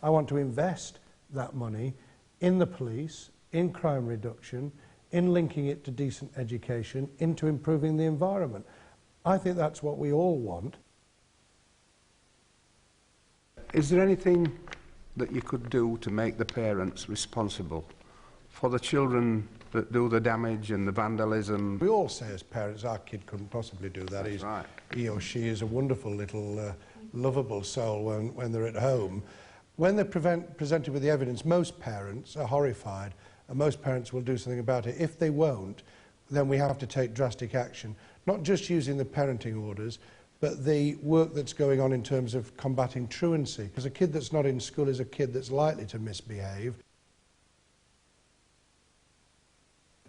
I want to invest that money in the police, in crime reduction, in linking it to decent education, into improving the environment. I think that's what we all want. Is there anything that you could do to make the parents responsible for the children that do the damage and the vandalism? We all say as parents, our kid couldn't possibly do that. That's right. He or she is a wonderful little lovable soul when they're at home. When they're presented with the evidence, most parents are horrified, and most parents will do something about it. If they won't, then we have to take drastic action, not just using the parenting orders, but the work that's going on in terms of combating truancy. Because a kid that's not in school is a kid that's likely to misbehave.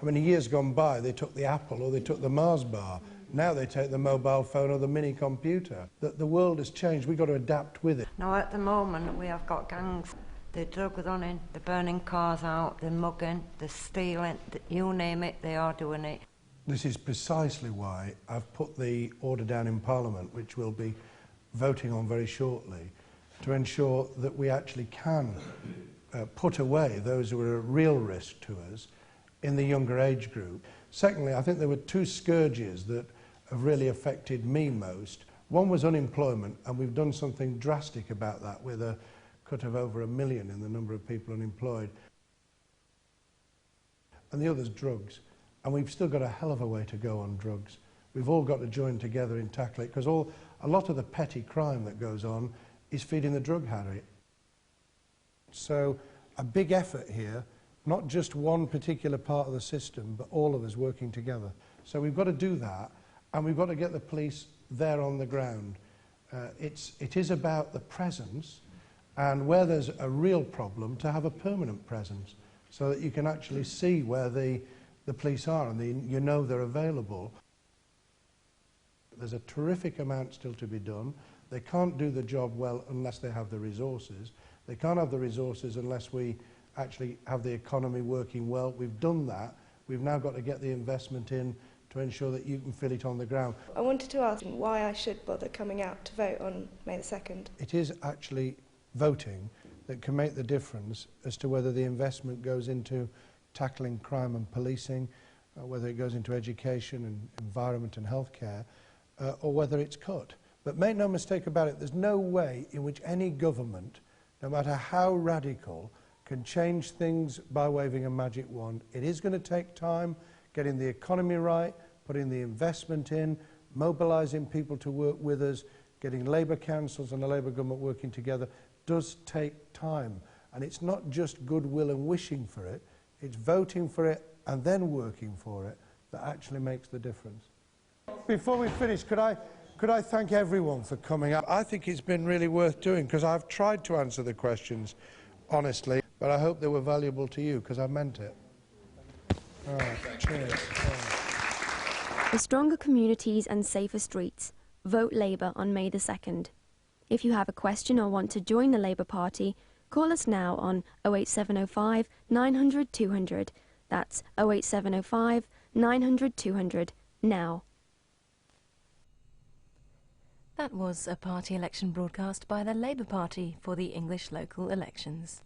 I mean, years gone by, they took the Apple or they took the Mars bar. Now they take the mobile phone or the mini computer. The world has changed. We've got to adapt with it. Now, at the moment, we have got gangs. They're drug running, they're burning cars out, they're mugging, they're stealing, you name it, they are doing it. This is precisely why I've put the order down in Parliament, which we'll be voting on very shortly, to ensure that we actually can put away those who are a real risk to us in the younger age group. Secondly, I think there were two scourges that have really affected me most. One was unemployment, and we've done something drastic about that with a cut of over 1 million in the number of people unemployed. And the other's drugs. And we've still got a hell of a way to go on drugs. We've all got to join together in tackling it, because a lot of the petty crime that goes on is feeding the drug habit. So a big effort here, not just one particular part of the system, but all of us working together. So we've got to do that, and we've got to get the police there on the ground. It is about the presence, and where there's a real problem, to have a permanent presence, so that you can actually see where the police are, and you know they're available. There's a terrific amount still to be done. They can't do the job well unless they have the resources. They can't have the resources unless we actually have the economy working well. We've done that. We've now got to get the investment in to ensure that you can feel it on the ground. I wanted to ask why I should bother coming out to vote on May the 2nd. It is actually voting that can make the difference as to whether the investment goes into tackling crime and policing, whether it goes into education and environment and healthcare, or whether it's cut. But make no mistake about it, there's no way in which any government, no matter how radical, can change things by waving a magic wand. It is going to take time, getting the economy right, putting the investment in, mobilising people to work with us, getting Labour councils and the Labour government working together does take time. And it's not just goodwill and wishing for it, it's voting for it and then working for it that actually makes the difference. Before we finish, could I thank everyone for coming up? I think it's been really worth doing, because I've tried to answer the questions honestly, but I hope they were valuable to you, because I meant it. All right, cheers. For stronger communities and safer streets, vote Labour on May the 2nd. If you have a question or want to join the Labour Party, call us now on 08705 900 200. That's 08705 900 200 now. That was a party election broadcast by the Labour Party for the English local elections.